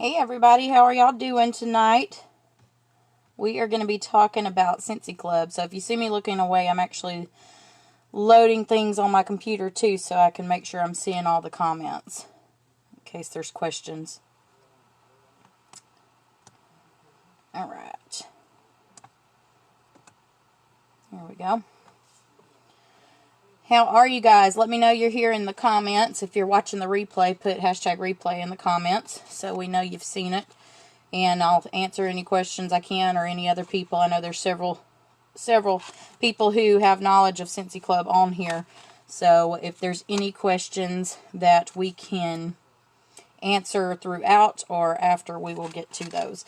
Hey everybody, how are y'all doing tonight? We are going to be talking about Scentsy Club. So if you see me looking away, I'm actually loading things on my computer too so I can make sure I'm seeing all the comments in case there's questions. Alright. Here we go. How are you guys? Let me know you're here in the comments. If you're watching the replay, put hashtag replay in the comments so we know you've seen it. And I'll answer any questions I can, or any other people. I know there's several people who have knowledge of Scentsy Club on here. So if there's any questions that we can answer throughout or after, we will get to those.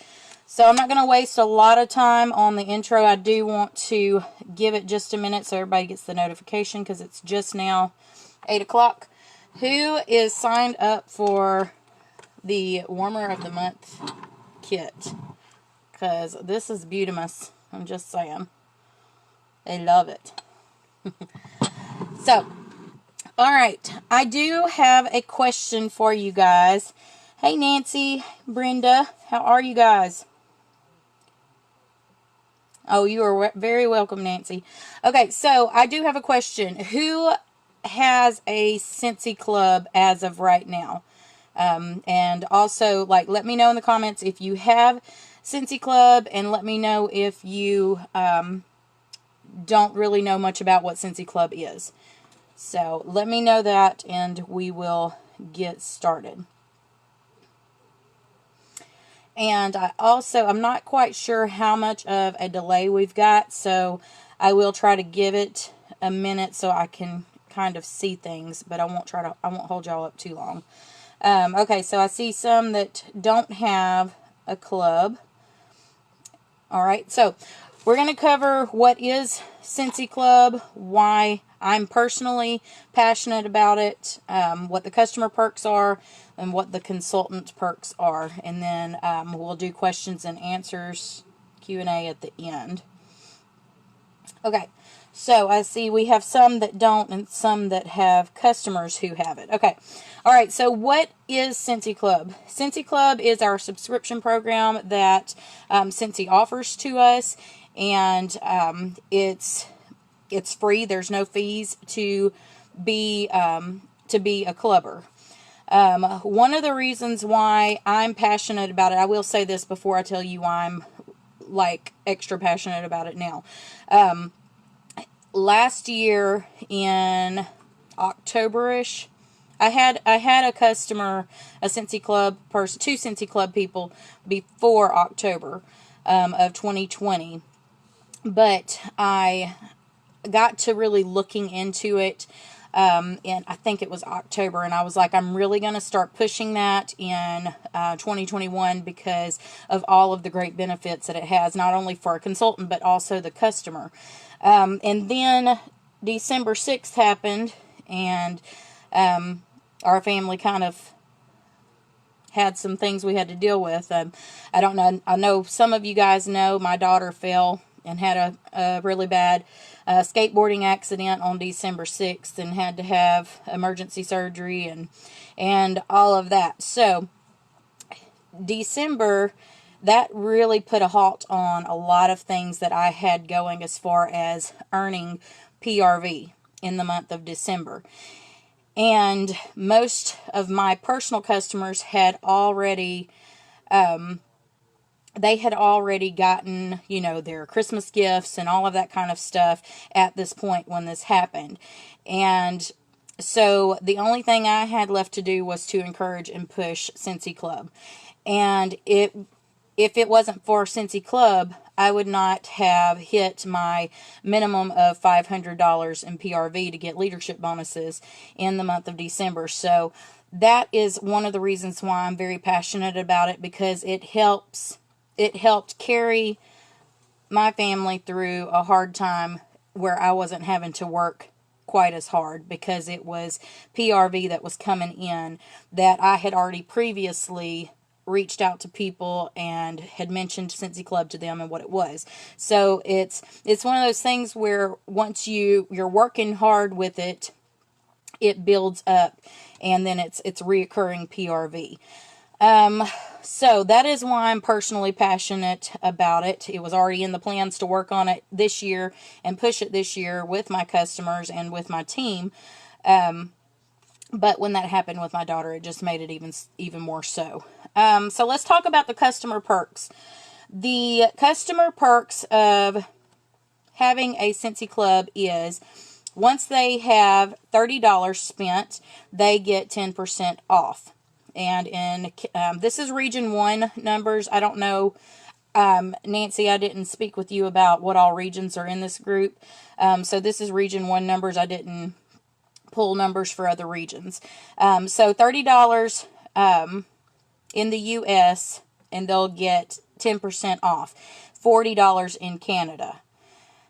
So I'm not going to waste a lot of time on the intro. I do want to give it just a minute so everybody gets the notification, because it's just now 8 o'clock. Who is signed up for the Warmer of the Month kit? Because this is beautimous. I'm just saying. They love it. So, alright. I do have a question for you guys. Hey Nancy, Brenda, how are you guys? Oh, you are very welcome, Nancy. Okay, so I do have a question. Who has a Scentsy Club as of right now? And also, let me know in the comments if you have Scentsy Club, and let me know if you don't really know much about what Scentsy Club is. So let me know that, and we will get started. And I'm not quite sure how much of a delay we've got, so I will try to give it a minute so I can kind of see things, but I won't hold y'all up too long. Okay, so I see some that don't have a club. Alright, so we're going to cover what is Scentsy Club, why I'm personally passionate about it, what the customer perks are, and what the consultant perks are. And then we'll do questions and answers, Q&A at the end. Okay, so I see we have some that don't and some that have customers who have it. Okay, alright, so what is Scentsy Club? Scentsy Club is our subscription program that Scentsy offers to us, and it's free. There's no fees to be a clubber. One of the reasons why I'm passionate about it, I will say this before I tell you why I'm extra passionate about it now. Last year in October-ish, I had a customer, a Scentsy Club person, two Scentsy Club people before October of 2020, but I got to really looking into it, and I think it was October, and I was like, I'm really going to start pushing that in 2021 because of all of the great benefits that it has, not only for a consultant, but also the customer. And then December 6th happened, and our family kind of had some things we had to deal with. I don't know, I know some of you guys know my daughter fell and had a really bad skateboarding accident on December 6th and had to have emergency surgery and all of that. So December, that really put a halt on a lot of things that I had going as far as earning PRV in the month of December. And most of my personal customers had already gotten, their Christmas gifts and all of that kind of stuff at this point when this happened. And so the only thing I had left to do was to encourage and push Scentsy Club. And if it wasn't for Scentsy Club, I would not have hit my minimum of $500 in PRV to get leadership bonuses in the month of December. So that is one of the reasons why I'm very passionate about it, because it helped carry my family through a hard time where I wasn't having to work quite as hard, because it was PRV that was coming in that I had already previously reached out to people and had mentioned Scentsy Club to them and what it was. So it's one of those things where once you're working hard with it, it builds up, and then it's reoccurring PRV. So that is why I'm personally passionate about it. It was already in the plans to work on it this year and push it this year with my customers and with my team. But when that happened with my daughter, it just made it even more so. So let's talk about the customer perks. The customer perks of having a Scentsy Club is once they have $30 spent, they get 10% off. And in this is Region 1 numbers. I don't know, Nancy, I didn't speak with you about what all regions are in this group. So this is Region 1 numbers. I didn't pull numbers for other regions. So $30 in the U.S. and they'll get 10% off. $40 in Canada.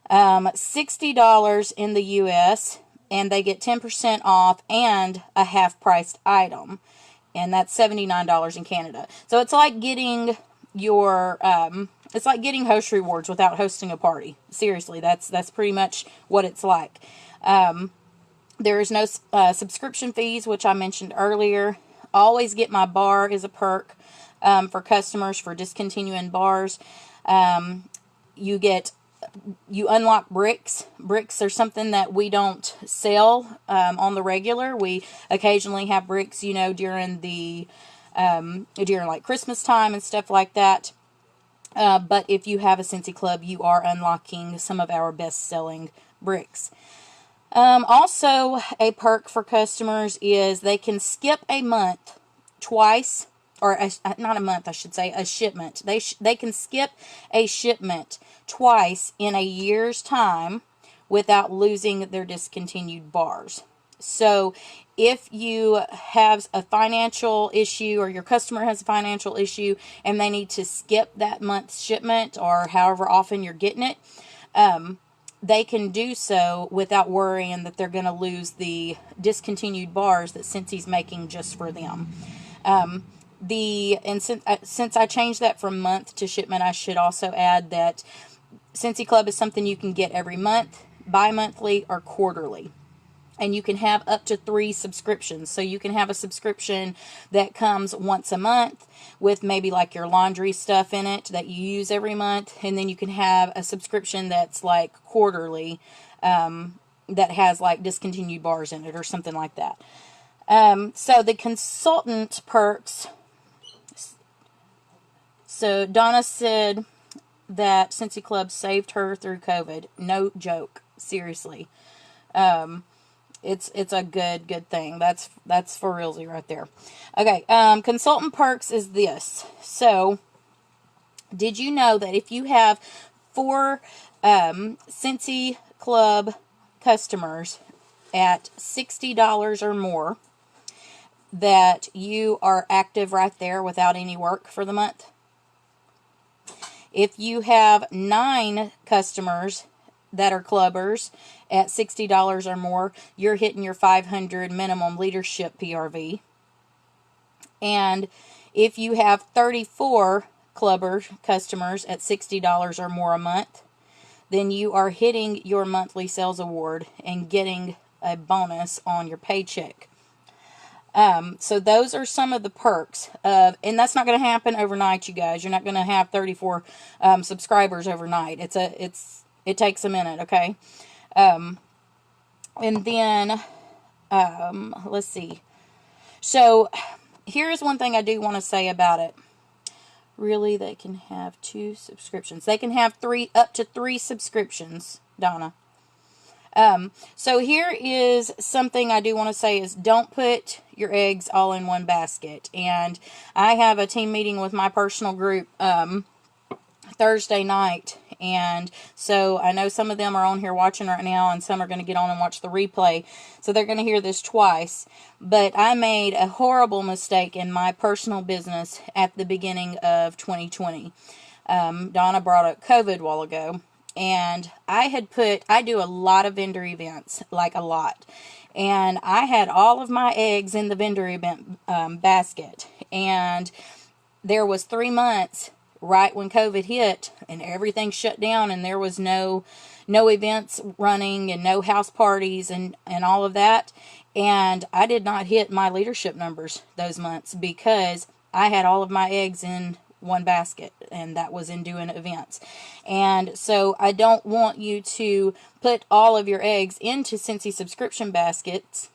$60 in the U.S. and they get 10% off and a half-priced item. And that's $79 in Canada. So it's like getting your, it's like getting host rewards without hosting a party. Seriously, that's pretty much what it's like. There is no subscription fees, which I mentioned earlier. Always Get My Bar is a perk for customers for discontinuing bars. You unlock bricks. Bricks are something that we don't sell on the regular. We occasionally have bricks, you know, during like Christmas time and stuff like that. But if you have a Scentsy Club, you are unlocking some of our best-selling bricks. Also, a perk for customers is they can skip a month twice, or not a month, I should say, a shipment. They can skip a shipment twice in a year's time without losing their discontinued bars. So if you have a financial issue or your customer has a financial issue and they need to skip that month's shipment or however often you're getting it, they can do so without worrying that they're going to lose the discontinued bars that Scentsy's making just for them. Since I changed that from month to shipment, I should also add that Scentsy Club is something you can get every month, bi-monthly, or quarterly. And you can have up to 3 subscriptions. So you can have a subscription that comes once a month with maybe like your laundry stuff in it that you use every month. And then you can have a subscription that's like quarterly that has like discontinued bars in it or something like that. So the consultant perks. So Donna said that Scentsy Club saved her through COVID. No joke. Seriously. It's a good thing. That's for realsy right there. Okay, consultant perks is this. So, did you know that if you have 4 Scentsy Club customers at $60 or more, that you are active right there without any work for the month? If you have 9 customers that are clubbers at $60 or more, you're hitting your 500 minimum leadership PRV. And if you have 34 clubber customers at $60 or more a month, then you are hitting your monthly sales award and getting a bonus on your paycheck. So those are some of the perks of, and that's not going to happen overnight, you guys. You're not going to have 34 subscribers overnight. It takes a minute, okay? And then, let's see. So, here's one thing I do want to say about it. Really, they can have 2 subscriptions. They can have up to 3 subscriptions, Donna. So here is something I do want to say is don't put your eggs all in one basket. And I have a team meeting with my personal group, Thursday night, and so I know some of them are on here watching right now and some are going to get on and watch the replay, so they're going to hear this twice. But I made a horrible mistake in my personal business at the beginning of 2020. Donna brought up COVID a while ago, and I do a lot of vendor events, like a lot, and I had all of my eggs in the vendor event basket, and there was 3 months right when COVID hit and everything shut down and there was no events running and no house parties and all of that. And I did not hit my leadership numbers those months because I had all of my eggs in one basket, and that was in doing events. And so I don't want you to put all of your eggs into Scentsy subscription baskets,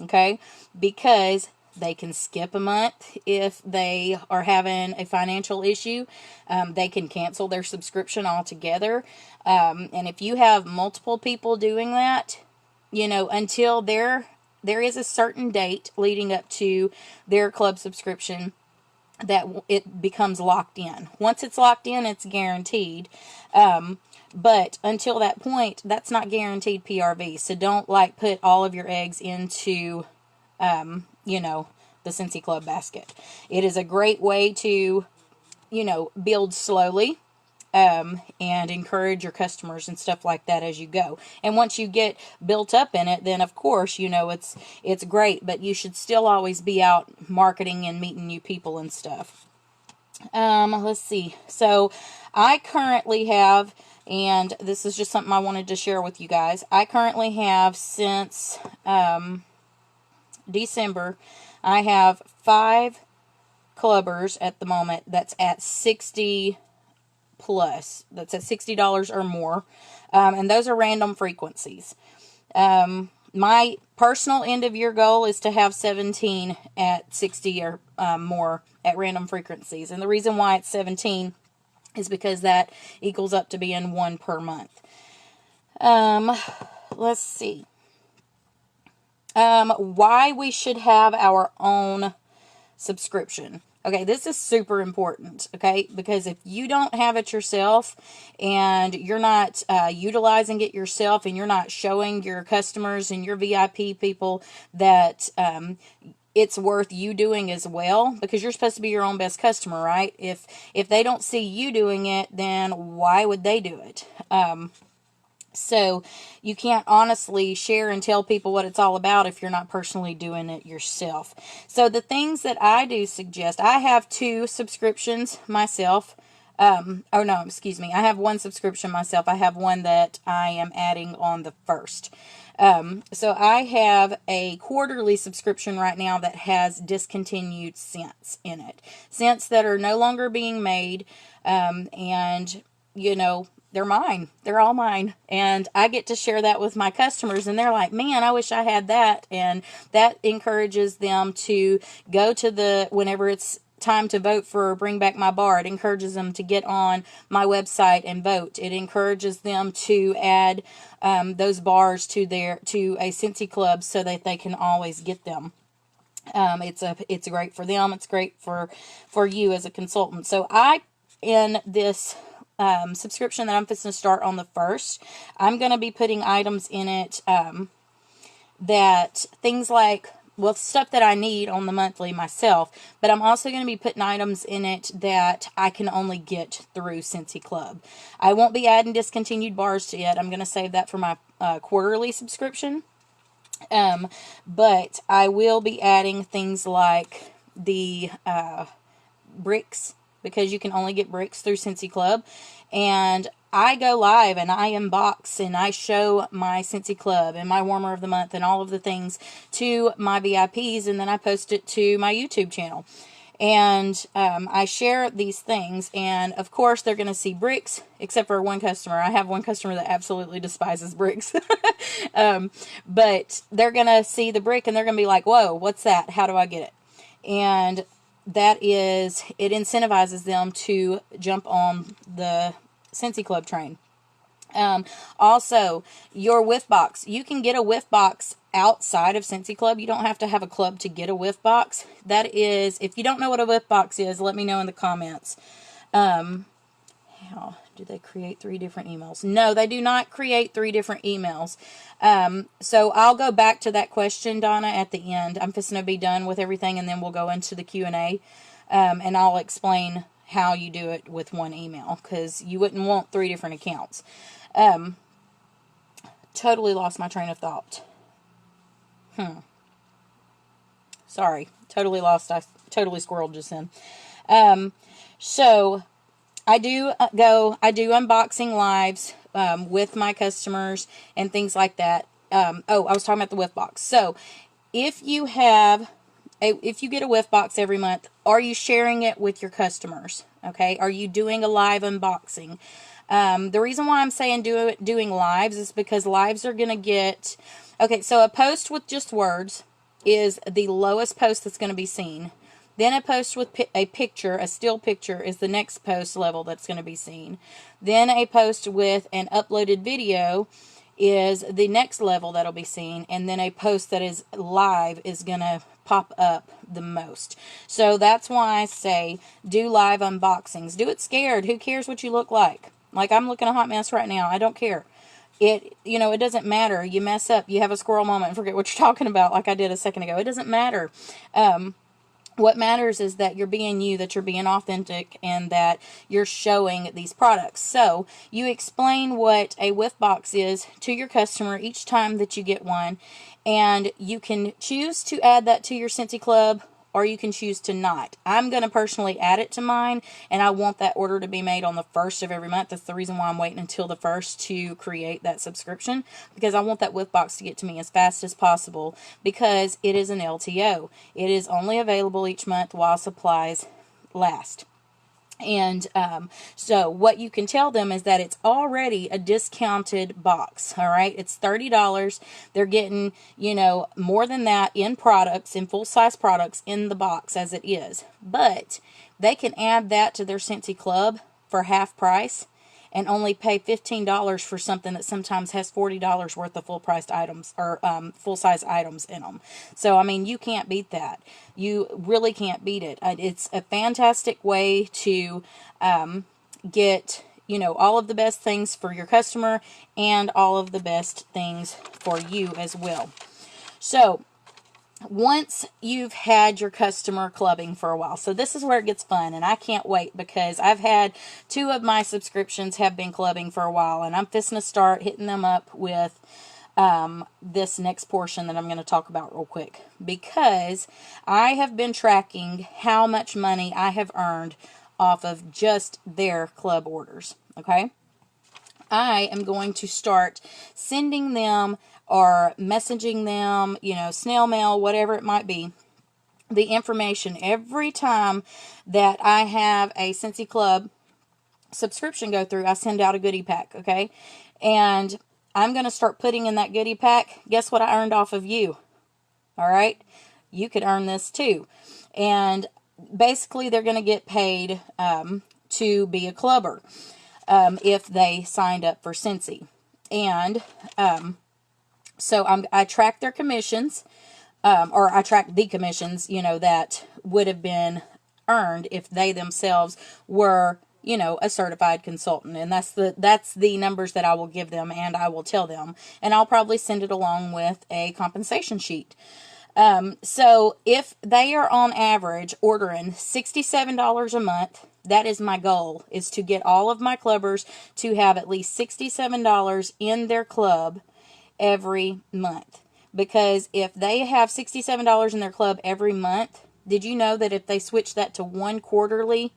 okay, because they can skip a month if they are having a financial issue. They can cancel their subscription altogether. And if you have multiple people doing that, you know, until there is a certain date leading up to their club subscription that it becomes locked in. Once it's locked in, it's guaranteed. But until that point, that's not guaranteed PRV. So don't like put all of your eggs into, you know, the Scentsy Club basket. It is a great way to, you know, build slowly. And encourage your customers and stuff like that as you go. And once you get built up in it, then of course, you know, it's great, but you should still always be out marketing and meeting new people and stuff. Let's see. So I currently have, and this is just something I wanted to share with you guys. I currently have, since December, I have 5 clubbers at the moment that's at 60 plus. That's at $60 or more. And those are random frequencies. My personal end of year goal is to have 17 at 60 or more at random frequencies. And the reason why it's 17 is because that equals up to being 1 per month. Let's see. Why we should have our own subscription. Okay, this is super important, okay, because if you don't have it yourself and you're not utilizing it yourself and you're not showing your customers and your VIP people that it's worth you doing as well, because you're supposed to be your own best customer, right? If they don't see you doing it, then why would they do it? So you can't honestly share and tell people what it's all about if you're not personally doing it yourself. So the things that I do suggest, I have 2 subscriptions myself. Oh no, excuse me. I have 1 subscription myself. I have one that I am adding on the 1st. So I have a quarterly subscription right now that has discontinued scents in it. Scents that are no longer being made, and, you know, they're mine. They're all mine. And I get to share that with my customers. And they're like, man, I wish I had that. And that encourages them to go to whenever it's time to vote for Bring Back My Bar, it encourages them to get on my website and vote. It encourages them to add those bars to a Scentsy Club so that they can always get them. It's great for them. It's great for you as a consultant. So in this subscription that I'm fixing to start on the 1st, I'm going to be putting items in it that things like, well, stuff that I need on the monthly myself, but I'm also going to be putting items in it that I can only get through Scentsy Club. I won't be adding discontinued bars to it. I'm going to save that for my quarterly subscription. But I will be adding things like the bricks, because you can only get bricks through Scentsy Club. And I go live and I unbox and I show my Scentsy Club and my warmer of the month and all of the things to my VIPs, and then I post it to my YouTube channel. And I share these things, and of course they're going to see bricks, except for one customer. I have one customer that absolutely despises bricks. But they're going to see the brick and they're going to be like, whoa, what's that? How do I get it? And it incentivizes them to jump on the Scentsy Club train. Also, your whiff box. You can get a whiff box outside of Scentsy Club. You don't have to have a club to get a whiff box. That is, if you don't know what a whiff box is, let me know in the comments. How do they create 3 different emails? No, they do not create 3 different emails. So I'll go back to that question, Donna, at the end. I'm fixing to be done with everything, and then we'll go into the Q&A, and I'll explain how you do it with 1 email, because you wouldn't want 3 different accounts. Totally lost my train of thought. Sorry, totally lost. I totally squirreled just then. So I do unboxing lives with my customers and things like that. I was talking about the whiff box. So if you have if you get a whiff box every month, are you sharing it with your customers? Okay, are you doing a live unboxing? The reason why I'm saying doing lives is because lives are going to get... Okay, so a post with just words is the lowest post that's going to be seen. Then a post with a picture, a still picture, is the next post level that's going to be seen. Then a post with an uploaded video is the next level that'll be seen. And then a post that is live is going to pop up the most. So that's why I say do live unboxings. Do it scared. Who cares what you look like? Like, I'm looking a hot mess right now. I don't care. It doesn't matter. You mess up, you have a squirrel moment and forget what you're talking about, like I did a second ago. It doesn't matter. What matters is that you're being you, that you're being authentic, and that you're showing these products. So you explain what a whiff box is to your customer each time that you get one, and you can choose to add that to your Scentsy Club, or you can choose to not. I'm going to personally add it to mine, and I want that order to be made on the 1st of every month. That's the reason why I'm waiting until the 1st to create that subscription, because I want that whiff box to get to me as fast as possible, because it is an LTO. It is only available each month while supplies last. And so what you can tell them is that it's already a discounted box. All right, it's $30. They're getting, more than that in products, in full-size products in the box as it is. But they can add that to their Scentsy Club for half price and only pay $15 for something that sometimes has $40 worth of full-priced items, or full-size items in them. So, I mean, you can't beat that. You really can't beat it. It's a fantastic way to get, all of the best things for your customer and all of the best things for you as well. So, once you've had your customer clubbing for a while, so this is where it gets fun, and I can't wait, because I've had 2 of my subscriptions have been clubbing for a while, and I'm fixing to start hitting them up with this next portion that I'm going to talk about real quick, because I have been tracking how much money I have earned off of just their club orders. Okay, I am going to start sending them or messaging them, snail mail, whatever it might be, the information every time that I have a Scentsy Club subscription go through. I send out a goodie pack, okay? And I'm going to start putting in that goodie pack, guess what I earned off of you? All right? You could earn this too. And basically they're going to get paid to be a clubber if they signed up for Scentsy. And so I track their commissions, or I track the commissions, that would have been earned if they themselves were, a certified consultant. And that's the numbers that I will give them, and I will tell them. And I'll probably send it along with a compensation sheet. So if they are on average ordering $67 a month, that is my goal, is to get all of my clubbers to have at least $67 in their club every month. Because if they have $67 in their club every month, did you know that if they switch that to one quarterly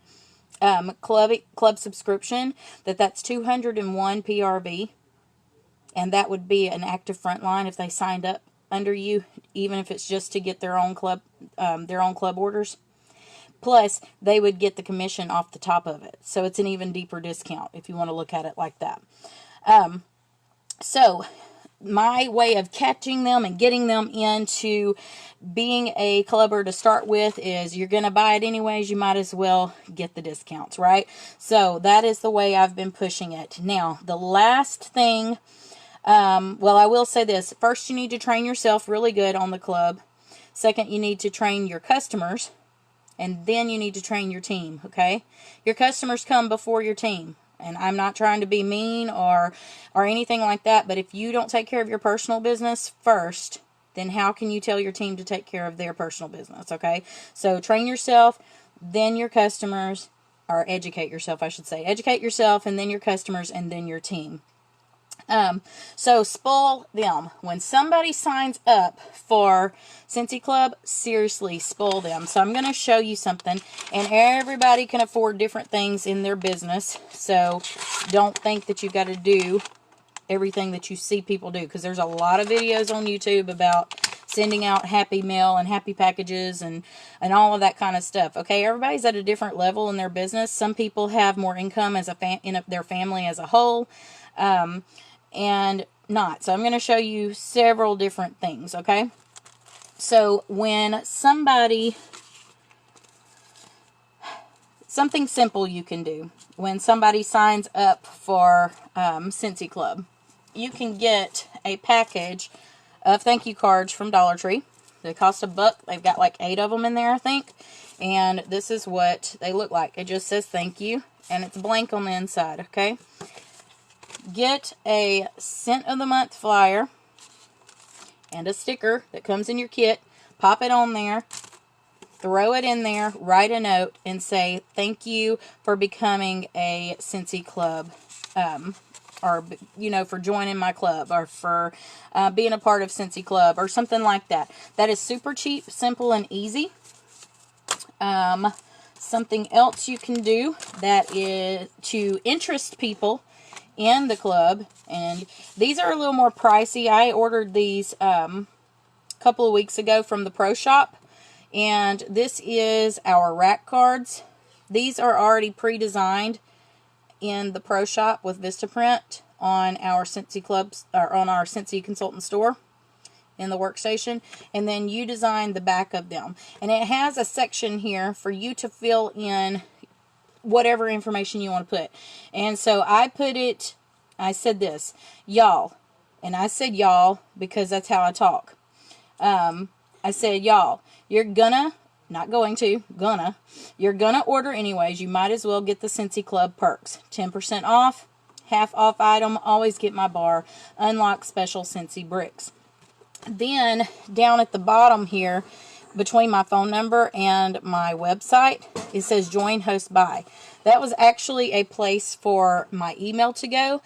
club subscription, that's 201 PRV, and that would be an active frontline if they signed up under you, even if it's just to get their own club orders. Plus, they would get the commission off the top of it. So it's an even deeper discount if you want to look at it like that. So my way of catching them and getting them into being a clubber to start with is, you're going to buy it anyways, you might as well get the discounts, right? So that is the way I've been pushing it. Now, the last thing, well, I will say this. First, you need to train yourself really good on the club. Second, you need to train your customers. And then you need to train your team, okay? Your customers come before your team. And I'm not trying to be mean or anything like that, but if you don't take care of your personal business first, then how can you tell your team to take care of their personal business, okay? So train yourself, then your customers, or educate yourself, I should say. Educate yourself, and then your customers, and then your team. So spoil them. When somebody signs up for Scentsy Club, seriously, spoil them. So I'm going to show you something, and everybody can afford different things in their business. So don't think that you've got to do everything that you see people do, because there's a lot of videos on YouTube about sending out happy mail and happy packages and all of that kind of stuff. Okay, everybody's at a different level in their business. Some people have more income as in their family as a whole, and not. So I'm going to show you several different things. Okay, so when something simple you can do when somebody signs up for Scentsy Club, you can get a package of thank you cards from Dollar Tree. They cost $1. They've got like 8 of them in there, I think. And this is what they look like. It just says thank you, and it's blank on the inside, okay? Get a Scent of the Month flyer and a sticker that comes in your kit. Pop it on there. Throw it in there, write a note, and say, thank you for becoming a Scentsy Club, or, you know, for joining my club, or for being a part of Scentsy Club, or something like that. That is super cheap, simple, and easy. Something else you can do that is to interest people in the club, and these are a little more pricey. I ordered these a couple of weeks ago from the Pro Shop. And this is our rack cards. These are already pre-designed in the Pro Shop with Vistaprint on our Scentsy Clubs, or on our Scentsy Consultant store in the workstation. And then you design the back of them. And it has a section here for you to fill in whatever information you want to put. And so I said this, y'all. And I said y'all because that's how I talk. I said, y'all, you're gonna order anyways. You might as well get the Scentsy Club perks. 10% off, half off item, always get my bar, unlock special Scentsy bricks. Then, down at the bottom here, between my phone number and my website, it says join host by. That was actually a place for my email to go.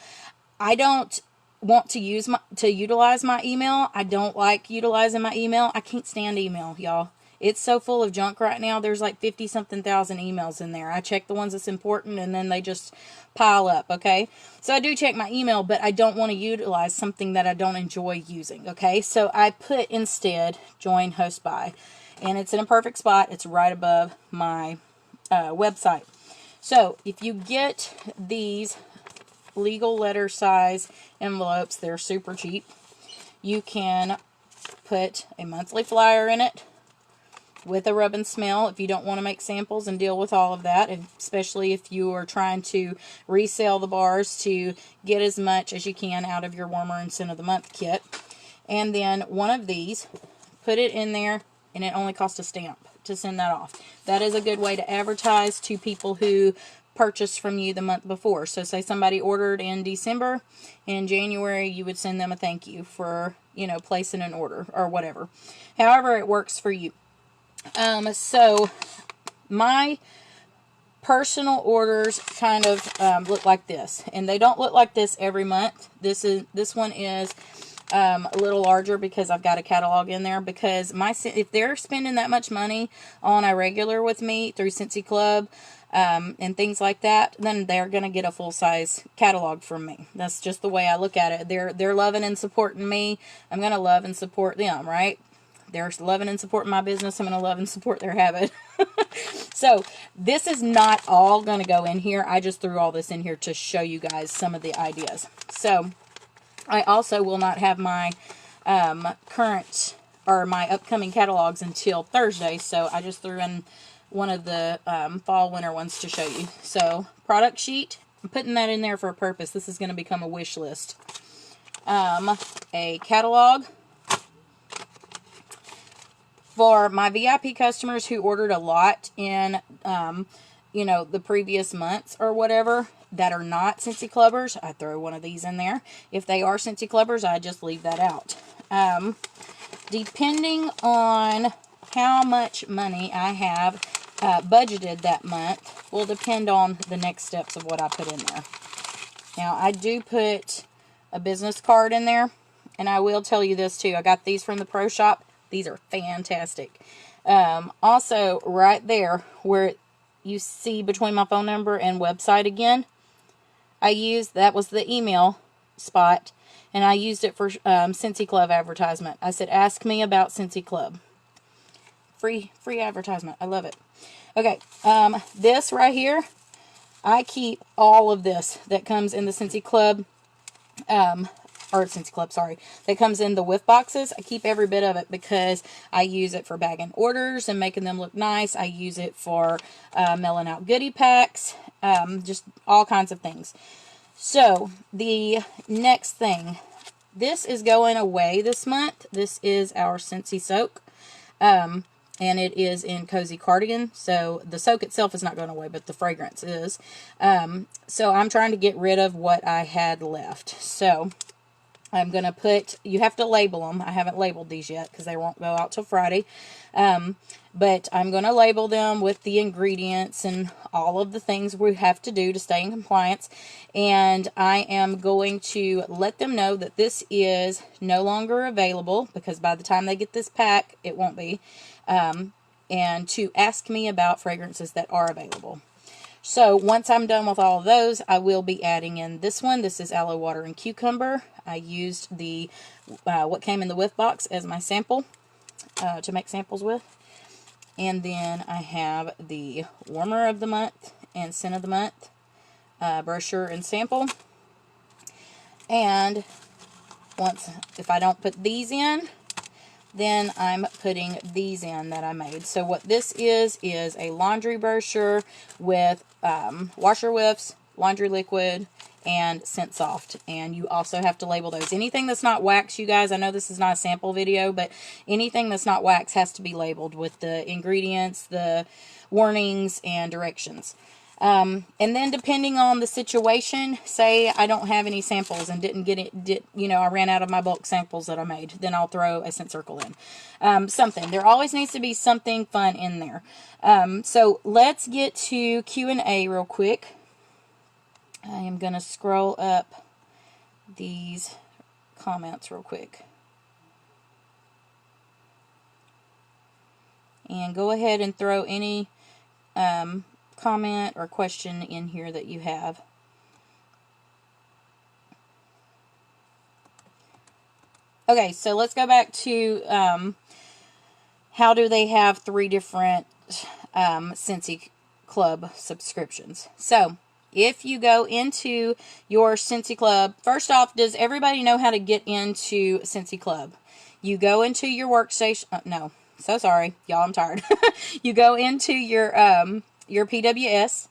I don't want to utilize my email. I don't like utilizing my email. I can't stand email, y'all. It's so full of junk right now. There's like 50-something thousand emails in there. I check the ones that's important, and then they just pile up, okay? So I do check my email, but I don't want to utilize something that I don't enjoy using, okay? So I put instead join host by, and it's in a perfect spot. It's right above my website. So if you get these legal letter size envelopes, they're super cheap. You can put a monthly flyer in it with a rub and smell if you don't want to make samples and deal with all of that, especially if you are trying to resell the bars to get as much as you can out of your warmer and scent of the month kit. And then one of these, put it in there, and it only costs a stamp to send that off. That is a good way to advertise to people who purchased from you the month before. So say somebody ordered in December, in January you would send them a thank you for, you know, placing an order or whatever. However it works for you. So my personal orders kind of look like this, and they don't look like this every month. This one is a little larger because I've got a catalog in there, because if they're spending that much money on a regular with me through Scentsy Club and things like that, then they're going to get a full-size catalog from me. That's just the way I look at it. They're loving and supporting me. I'm going to love and support them, right? They're loving and supporting my business. I'm going to love and support their habit. So this is not all going to go in here. I just threw all this in here to show you guys some of the ideas. So I also will not have my current or my upcoming catalogs until Thursday. So I just threw in one of the fall winter ones to show you. So product sheet, I'm putting that in there for a purpose. This is going to become a wish list. A catalog for my VIP customers who ordered a lot in, you know, the previous months or whatever that are not Scentsy Clubbers. I throw one of these in there. If they are Scentsy Clubbers, I just leave that out. Depending on how much money I have budgeted that month will depend on the next steps of what I put in there. Now, I do put a business card in there, and I will tell you this too. I got these from the Pro Shop. These are fantastic. Also, right there where you see between my phone number and website again, that was the email spot, and I used it for Scentsy Club advertisement. I said, ask me about Scentsy Club. Free advertisement. I love it. Okay, this right here, I keep all of this that comes in the Scentsy Club, sorry, that comes in the whiff boxes. I keep every bit of it because I use it for bagging orders and making them look nice. I use it for mailing out goodie packs, just all kinds of things. So, the next thing, this is going away this month. This is our Scentsy soak. And it is in Cozy Cardigan. So the soak itself is not going away, but the fragrance is. So I'm trying to get rid of what I had left. So I'm going to put, you have to label them. I haven't labeled these yet because they won't go out till Friday. But I'm going to label them with the ingredients and all of the things we have to do to stay in compliance. And I am going to let them know that this is no longer available because by the time they get this pack, it won't be. And to ask me about fragrances that are available. So once I'm done with all of those, I will be adding in this one. This is aloe water and cucumber. I used the what came in the whiff box as my sample to make samples with. And then I have the warmer of the month and scent of the month brochure and sample. And if I don't put these in, then I'm putting these in that I made. So what this is a laundry brochure with washer whiffs, laundry liquid, and Scent Soft. And you also have to label those. Anything that's not wax, you guys, I know this is not a sample video, but anything that's not wax has to be labeled with the ingredients, the warnings, and directions. And then depending on the situation, say I don't have any samples and I ran out of my bulk samples that I made, then I'll throw a scent circle in. Something. There always needs to be something fun in there. So let's get to Q&A real quick. I am going to scroll up these comments real quick. And go ahead and throw any comment or question in here that you have. Okay, so let's go back to how do they have 3 different Scentsy Club subscriptions. So, if you go into your Scentsy Club, first off, does everybody know how to get into Scentsy Club? You go into your workstation, no, so sorry, y'all, I'm tired. You go into your PWS,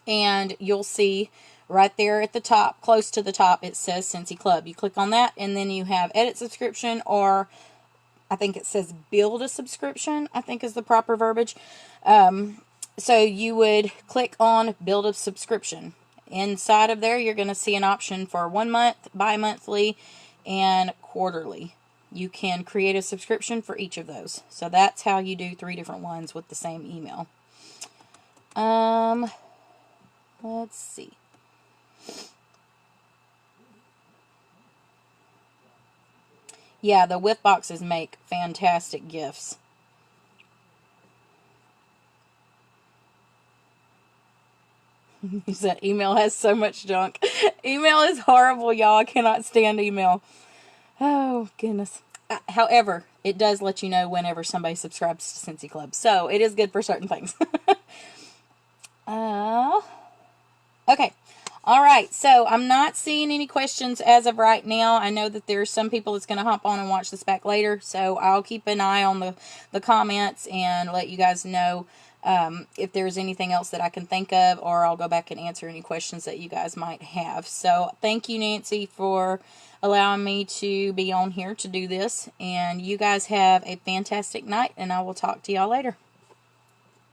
and you'll see right there at the top, close to the top, it says Scentsy Club. You click on that, and then you have edit subscription, or I think it says build a subscription, I think is the proper verbiage. So you would click on build a subscription. Inside of there, you're going to see an option for 1 month, bi-monthly, and quarterly. You can create a subscription for each of those. So that's how you do 3 different ones with the same email. Let's see. Yeah, the whiff boxes make fantastic gifts. You said email has so much junk. Email is horrible, y'all. I cannot stand email. Oh, goodness. However, it does let you know whenever somebody subscribes to Scentsy Club. So, it is good for certain things. Okay. Alright, so I'm not seeing any questions as of right now. I know that there's some people that's going to hop on and watch this back later. So, I'll keep an eye on the comments and let you guys know if there's anything else that I can think of, or I'll go back and answer any questions that you guys might have. So, thank you, Nancy, for allowing me to be on here to do this. And you guys have a fantastic night, and I will talk to y'all later.